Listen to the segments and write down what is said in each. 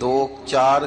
2-4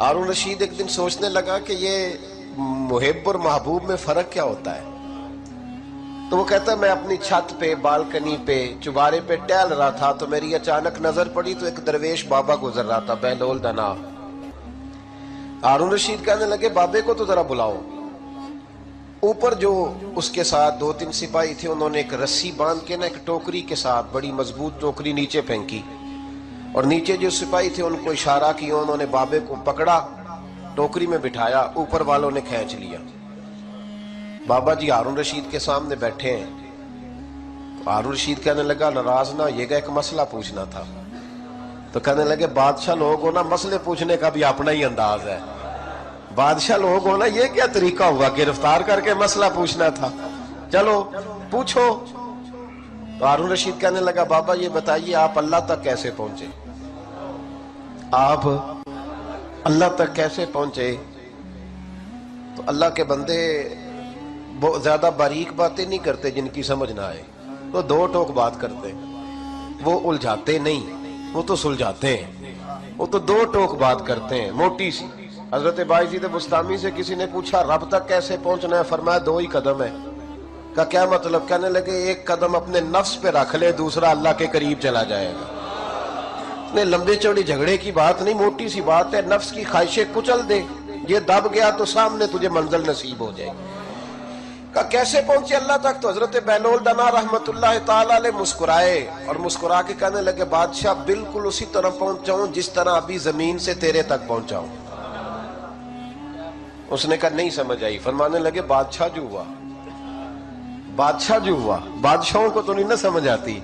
ہارون رشید ایک دن سوچنے لگا کہ یہ محب اور محبوب میں فرق کیا ہوتا ہے. تو وہ کہتا ہے میں اپنی چھت پہ بالکنی پہ چبارے پہ ٹہل رہا تھا تو میری اچانک نظر پڑی تو ایک درویش بابا گزر رہا تھا بہلول دنا. ہارون رشید کہنے لگے بابے کو تو ذرا بلاؤ. اوپر جو اس کے ساتھ 2-3 سپاہی تھے انہوں نے ایک رسی باندھ کے نا ایک ٹوکری کے ساتھ بڑی مضبوط ٹوکری نیچے پھینکی اور نیچے جو سپاہی تھے ان کو اشارہ کیا. انہوں نے بابے کو پکڑا ٹوکری میں بٹھایا اوپر والوں نے کھینچ لیا. بابا جی ہارون رشید کے سامنے بیٹھے ہیں. تو ہارون رشید کہنے لگا ناراض نہ یہ گا ایک مسئلہ پوچھنا تھا. تو کہنے لگے بادشاہ لوگ ہونا مسئلے پوچھنے کا بھی اپنا ہی انداز ہے. بادشاہ لوگ ہونا یہ کیا طریقہ ہوا گرفتار کر کے مسئلہ پوچھنا تھا چلو پوچھو. تو ہارون رشید کہنے لگا بابا یہ بتائیے آپ اللہ تک کیسے پہنچے. آپ اللہ تک کیسے پہنچے. تو اللہ کے بندے بہت زیادہ باریک باتیں نہیں کرتے جن کی سمجھ نہ آئے. تو 2 ٹوک بات کرتے وہ الجھاتے نہیں وہ تو سلجھاتے ہیں. وہ تو 2 ٹوک بات کرتے ہیں موٹی سی. حضرت بایزید بستامی سے کسی نے پوچھا رب تک کیسے پہنچنا ہے. فرمایا 2 ہی قدم ہے. کا کیا مطلب. کہنے لگے ایک قدم اپنے نفس پہ رکھ لے دوسرا اللہ کے قریب چلا جائے گا. نے لمبے چوڑی جھگڑے کی بات نہیں موٹی سی بات ہے. نفس کی خواہشیں کچل دے یہ دب گیا تو سامنے تجھے منزل نصیب ہو جائے گی. کہ کیسے پہنچے اللہ تک. تو حضرت بہلول دنا رحمت اللہ تعالی علیہ مسکرائے اور مسکرا کے کہنے لگے بادشاہ بالکل اسی طرح پہنچاؤں جس طرح ابھی زمین سے تیرے تک پہنچاؤں. اس نے کہا نہیں سمجھ آئی. فرمانے لگے بادشاہ جو ہوا بادشاہ جو ہوا بادشاہوں کو تو نہیں نہ سمجھ آتی.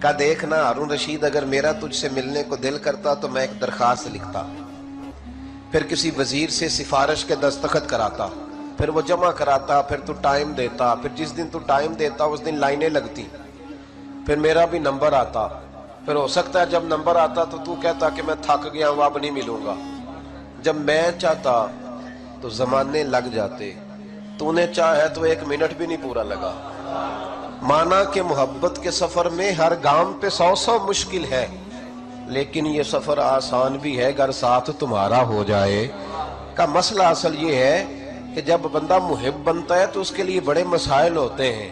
کہا دیکھنا ہارون رشید اگر میرا تجھ سے ملنے کو دل کرتا تو میں ایک درخواست لکھتا پھر کسی وزیر سے سفارش کے دستخط کراتا پھر وہ جمع کراتا پھر تو ٹائم دیتا پھر جس دن تو ٹائم دیتا اس دن لائنیں لگتی پھر میرا بھی نمبر آتا پھر ہو سکتا ہے جب نمبر آتا تو کہتا کہ میں تھک گیا ہوں اب نہیں ملوں گا. جب میں چاہتا تو زمانے لگ جاتے. تو نے چاہے تو 1 منٹ بھی نہیں پورا لگا. مانا کہ محبت کے سفر میں ہر گام پہ 100 مشکل ہے لیکن یہ سفر آسان بھی ہے اگر ساتھ تمہارا ہو جائے. کا مسئلہ اصل یہ ہے کہ جب بندہ محب بنتا ہے تو اس کے لیے بڑے مسائل ہوتے ہیں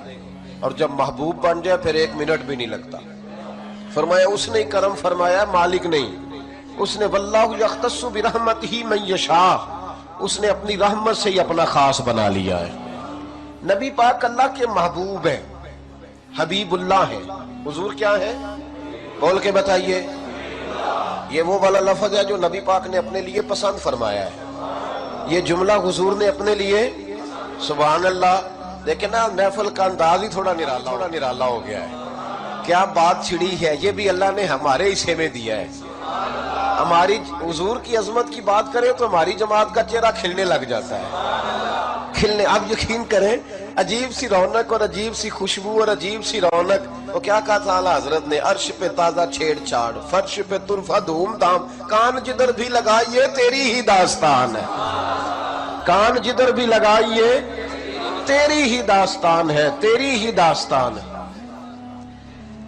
اور جب محبوب بن جائے پھر 1 منٹ بھی نہیں لگتا. فرمایا اس نے کرم فرمایا مالک نہیں. اس نے واللہ یختص برحمتہ من یشاء اس نے اپنی رحمت سے ہی اپنا خاص بنا لیا ہے. نبی پاک اللہ کے محبوب ہیں حبیب اللہ ہیں. حضور کیا ہے بول کے بتائیے. یہ وہ والا لفظ ہے جو نبی پاک نے اپنے لیے پسند فرمایا ہے. یہ جملہ حضور نے اپنے لیے سبحان اللہ. لیکن نا محفل کا انداز ہی تھوڑا نرالا ہو گیا ہے. کیا بات چھڑی ہے یہ بھی اللہ نے ہمارے حصے میں دیا ہے. ہماری حضور کی عظمت کی بات کریں تو ہماری جماعت کا چہرہ کھلنے لگ جاتا ہے. کھلنے اب یقین کریں عجیب سی رونق اور عجیب سی خوشبو اور عجیب سی رونق. وہ کیا کہا تعالیٰ حضرت نے عرش پہ تازہ چھیڑ چھاڑ فرش پہ طرفہ دھوم دھام کان جدھر بھی لگائیے تیری ہی داستان ہے. کان جدھر بھی لگائیے تیری ہی داستان ہے تیری ہی داستان ہے.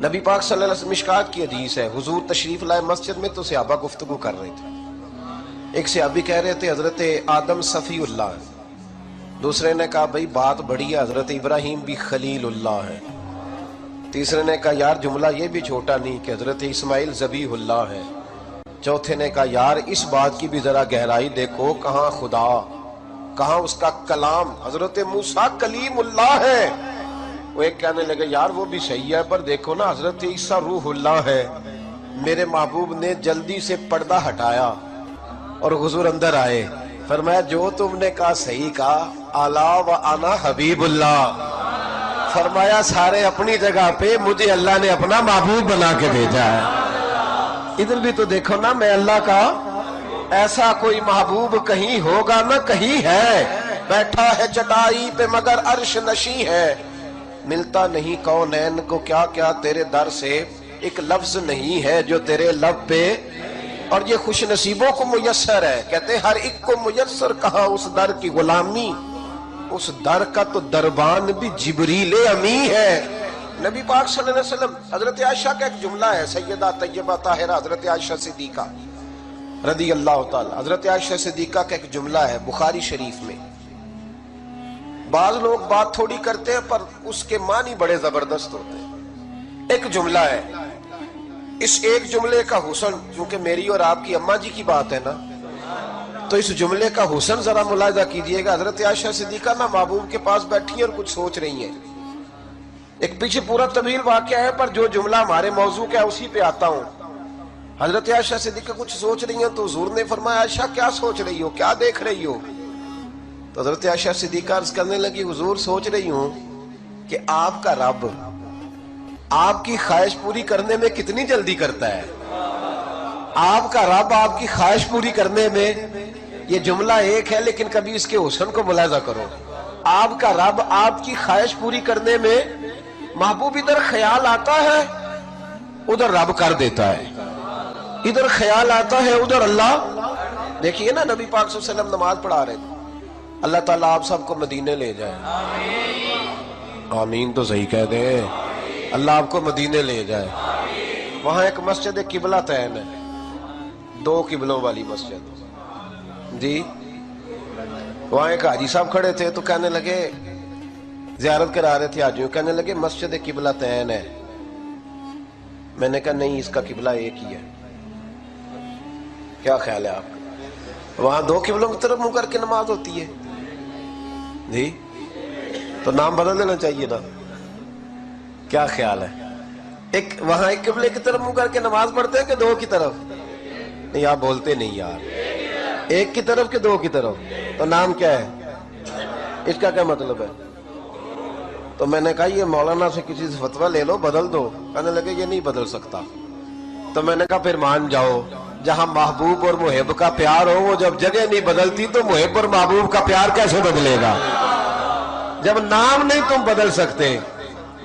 نبی پاک صلی اللہ علیہ وسلم مشکات کی حدیث ہے. حضور تشریف لائے مسجد میں تو صحابہ گفتگو کر رہے تھے. ایک صحابی کہہ رہے تھے حضرت آدم صفی اللہ ہے. دوسرے نے کہا بھئی بات بڑی ہے حضرت ابراہیم بھی خلیل اللہ ہے. تیسرے نے کہا یار جملہ یہ بھی چھوٹا نہیں کہ حضرت اسماعیل ذبیح اللہ ہے. چوتھے نے کہا یار اس بات کی بھی ذرا گہرائی دیکھو کہاں خدا کہاں اس کا کلام حضرت موسیٰ کلیم اللہ ہے. وہ ایک کہنے لگے یار وہ بھی صحیح ہے پر دیکھو نا حضرت عیسیٰ روح اللہ ہے. میرے محبوب نے جلدی سے پردہ ہٹایا اور حضور اندر آئے. فرمایا جو تم نے کہا صحیح کہا الا وانا حبیب اللہ. فرمایا سارے اپنی جگہ پہ مجھے اللہ نے اپنا محبوب بنا کے بھیجا ہے. ادھر بھی تو دیکھو نا میں اللہ کا ایسا کوئی محبوب کہیں ہوگا نہ کہیں ہے. بیٹھا ہے چٹائی پہ مگر عرش نشیں ہے. ملتا نہیں کونین کو کیا کیا تیرے در سے ایک لفظ نہیں ہے جو تیرے لب پہ. اور یہ خوش نصیبوں کو میسر ہے. کہتے ہیں ہر ایک کو میسر کہاں اس در کی غلامی. اس در کا تو دربان بھی جبریل امی ہے. نبی پاک صلی اللہ علیہ وسلم حضرت عائشہ کا ایک جملہ ہے سیدہ طیبہ طاہرہ حضرت عائشہ صدیقہ رضی اللہ تعالی۔ حضرت عائشہ صدیقہ کا ایک جملہ ہے بخاری شریف میں، بعض لوگ بات تھوڑی کرتے ہیں پر اس کے معنی بڑے زبردست ہوتے ہیں۔ ایک جملہ ہے، اس ایک جملے کا حسن، کیونکہ میری اور آپ کی اماں جی کی بات ہے نا، تو اس جملے کا حسن ذرا ملاحظہ کیجئے گا۔ حضرت عائشہ صدیقہ نا محبوب کے پاس بیٹھی ہیں اور کچھ سوچ رہی ہیں، ایک پیچھے پورا طویل واقعہ ہے پر جو جملہ ہمارے موضوع کا ہے اسی پہ آتا ہوں۔ حضرت عائشہ صدیقہ کچھ سوچ رہی ہیں تو حضور نے فرمایا عائشہ کیا سوچ رہی ہو، کیا دیکھ رہی ہو؟ تو حضرت عائشہ صدیقہ عرض کرنے لگی حضور سوچ رہی ہوں کہ آپ کا رب آپ کی خواہش پوری کرنے میں کتنی جلدی کرتا ہے۔ آپ کا رب آپ کی خواہش پوری کرنے میں، یہ جملہ ایک ہے لیکن کبھی اس کے حسن کو ملاحظہ کرو۔ آپ کا رب آپ کی خواہش پوری کرنے میں، محبوب ادھر خیال آتا ہے ادھر رب کر دیتا ہے، ادھر خیال آتا ہے ادھر اللہ۔ دیکھیے نا نبی پاک صلی اللہ علیہ وسلم نماز پڑھا رہے تھے، اللہ تعالیٰ آپ سب کو مدینے لے جائے، آمین تو صحیح کہہ دیں، اللہ آپ کو مدینے لے جائے۔ وہاں ایک مسجد قبلہ تین ہے، دو قبلوں والی مسجد جی۔ وہاں ایک حاجی صاحب کھڑے تھے تو کہنے لگے، زیارت کرا رہے تھے حاجیوں، کہنے لگے مسجد قبلہ تین ہے۔ میں نے کہا نہیں، اس کا قبلہ ایک ہی ہے، کیا خیال ہے آپ کا؟ وہاں دو قبلوں کی طرف منہ کر کے نماز ہوتی ہے جی، تو نام بدل دینا چاہیے نا، کیا خیال ہے؟ ایک وہاں ایک قبلے کی طرف منہ کر کے نماز پڑھتے ہیں کہ دو کی طرف؟ نہیں آپ بولتے نہیں یار، ایک کی طرف کہ دو کی طرف؟ تو نام کیا ہے اس کا، کیا مطلب ہے؟ تو میں نے کہا یہ مولانا سے کسی سے فتویٰ لے لو، بدل دو۔ کہنے لگے یہ نہیں بدل سکتا۔ تو میں نے کہا پھر مان جاؤ، جہاں محبوب اور محب کا پیار ہو، وہ جب جگہ نہیں بدلتی تو محب اور محبوب کا پیار کیسے بدلے گا؟ جب نام نہیں تم بدل سکتے،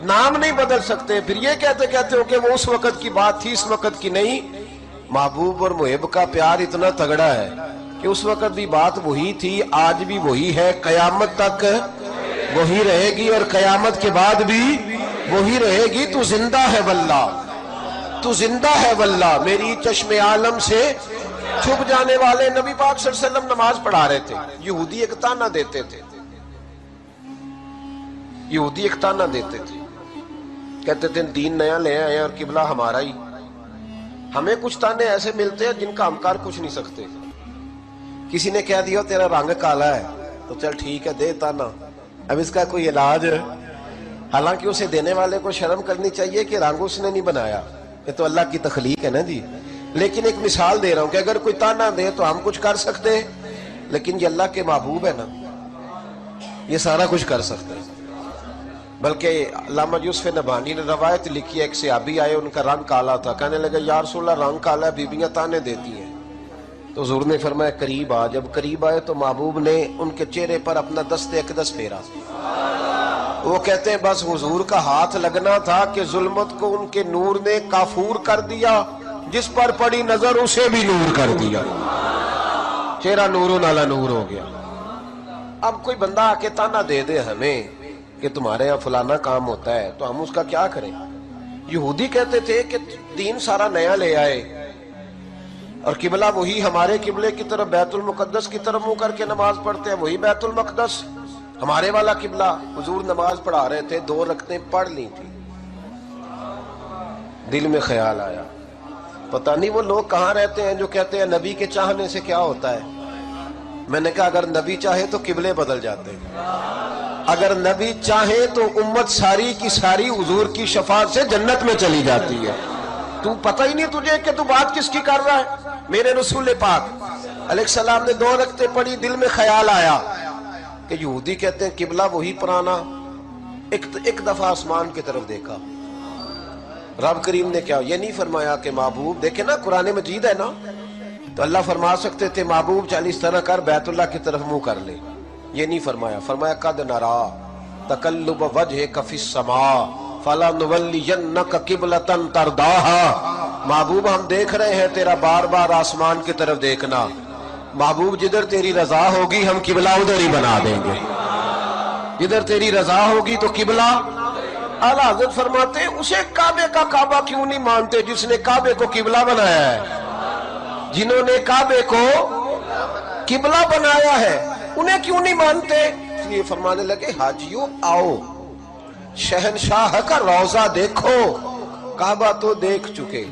نام نہیں بدل سکتے، پھر یہ کہتے ہو کہ وہ اس وقت کی بات تھی اس وقت کی نہیں۔ محبوب اور محب کا پیار اتنا تگڑا ہے کہ اس وقت بھی بات وہی تھی، آج بھی وہی ہے، قیامت تک وہی رہے گی اور قیامت کے بعد بھی وہی رہے گی۔ تو زندہ ہے واللہ، تو زندہ ہے واللہ۔ میری چشم عالم سے چھپ جانے والے نبی پاک صلی اللہ علیہ وسلم نماز پڑھا رہے تھے، یہودی ایک تانا دیتے تھے، یہودی ایک تانا دیتے تھے، کہتے تھے دین نیا لے آئے اور قبلہ ہمارا ہی۔ ہمیں کچھ تانے ایسے ملتے ہیں جن کا ہم کر کچھ نہیں سکتے۔ کسی نے کہہ دیا تیرا رنگ کالا ہے تو چل ٹھیک ہے دے تانا، اب اس کا کوئی علاج ہے؟ حالانکہ اسے دینے والے کو شرم کرنی چاہیے کہ رنگ اس نے نہیں بنایا، یہ تو اللہ کی تخلیق ہے نا جی۔ لیکن ایک مثال دے رہا ہوں کہ اگر کوئی تانا دے تو ہم کچھ کر سکتے ہیں، لیکن یہ اللہ کے محبوب ہے نا، یہ سارا کچھ کر سکتے ہیں۔ بلکہ علامہ یوسف نبہانی نے روایت لکھی ہے، ایک صحابی آئے، ان کا رنگ کالا تھا، کہنے لگے یا رسول اللہ رنگ کالا ہے، بیویاں تانے دیتی ہیں۔ تو حضور نے فرمایا قریب آ۔ جب قریب آئے تو محبوب نے ان کے چہرے پر اپنا دست اقدس پھیرا۔ وہ کہتے ہیں بس حضور کا ہاتھ لگنا تھا کہ ظلمت کو ان کے نور نے کافور کر دیا، جس پر پڑی نظر اسے بھی نور کر دیا، چہرہ نور علی نور ہو گیا۔ اب کوئی بندہ آ کے تانا دے دے ہمیں کہ تمہارے یہاں فلانا کام ہوتا ہے تو ہم اس کا کیا کریں؟ یہودی کہتے تھے کہ دین سارا نیا لے آئے اور قبلہ وہی ہمارے قبلے کی طرف بیت المقدس کی طرف منہ کر کے نماز پڑھتے ہیں، وہی بیت المقدس ہمارے والا قبلہ۔ حضور نماز پڑھا رہے تھے، 2 رکعتیں پڑھ لی تھی، دل میں خیال آیا پتہ نہیں وہ لوگ کہاں رہتے ہیں جو کہتے ہیں نبی کے چاہنے سے کیا ہوتا ہے۔ میں نے کہا اگر نبی چاہے تو قبلے بدل جاتے ہیں، اگر نبی چاہے تو امت ساری کی ساری حضور کی شفاعت سے جنت میں چلی جاتی ہے۔ تو پتہ ہی نہیں تجھے کہ تو بات کس کی کر رہا ہے؟ میرے رسول پاک علیہ السلام نے 2 رکعتیں پڑھی، دل میں خیال آیا کہ یہودی کہتے ہیں قبلہ وہی پرانا۔ ایک دفعہ آسمان کی طرف دیکھا، رب کریم نے کیا یہ نہیں فرمایا کہ محبوب دیکھے نا قرآن مجید ہے نا، تو اللہ فرما سکتے تھے محبوب 40 طرح کر بیت اللہ کی طرف منہ کر لے، یہ نہیں فرمایا۔ فرمایا قد نرا تقلب وجهك في السماء فلنولینک قبلۃ ترضاها۔ محبوب ہم دیکھ رہے ہیں تیرا بار بار آسمان کی طرف دیکھنا، محبوب جدھر تیری رضا ہوگی ہم قبلہ ادھر ہی بنا دیں گے، جدھر تیری رضا ہوگی تو قبلہ۔ اعلیٰ حضرت فرماتے ہیں اسے کعبے کا کعبہ کیوں نہیں مانتے جس نے کعبے کو قبلہ بنایا ہے؟ جنہوں نے کعبے کو قبلہ بنایا ہے انہیں کیوں نہیں مانتے؟ اس لیے فرمانے لگے حاجیوں آؤ شہنشاہ کا روضہ دیکھو، کعبہ تو دیکھ چکے،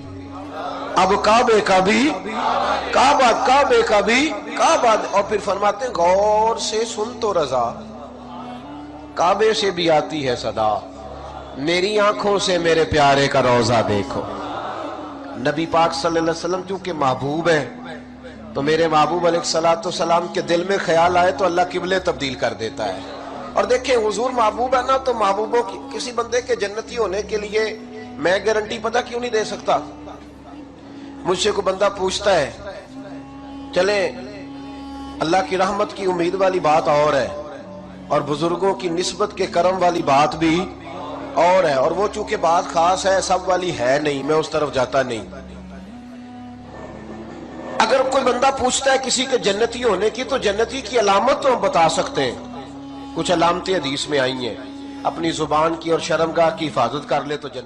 اب کعبے کا بھی کعبے کا بھی کعبہ۔ اور پھر فرماتے ہیں غور سے سن تو رضا، کعبے سے بھی آتی ہے صدا، میری آنکھوں سے میرے پیارے کا روضہ دیکھو۔ نبی پاک صلی اللہ علیہ وسلم چونکہ محبوب ہے تو میرے محبوب علیہ السلام کے دل میں خیال آئے تو اللہ قبلے تبدیل کر دیتا ہے۔ اور دیکھیں حضور محبوب ہے نا، تو محبوبوں کی کسی بندے کے جنتی ہونے کے لیے میں گارنٹی پتہ کیوں نہیں دے سکتا؟ مجھ سے کوئی بندہ پوچھتا ہے چلیں اللہ کی رحمت کی امید والی بات اور ہے اور بزرگوں کی نسبت کے کرم والی بات بھی اور ہے، اور وہ چونکہ بات خاص ہے سب والی ہے نہیں، میں اس طرف جاتا نہیں۔ اگر کوئی بندہ پوچھتا ہے کسی کے جنتی ہونے کی تو جنتی کی علامت تو ہم بتا سکتے ہیں، کچھ علامتیں حدیث میں آئی ہیں، اپنی زبان کی اور شرمگاہ کی حفاظت کر لے تو جنت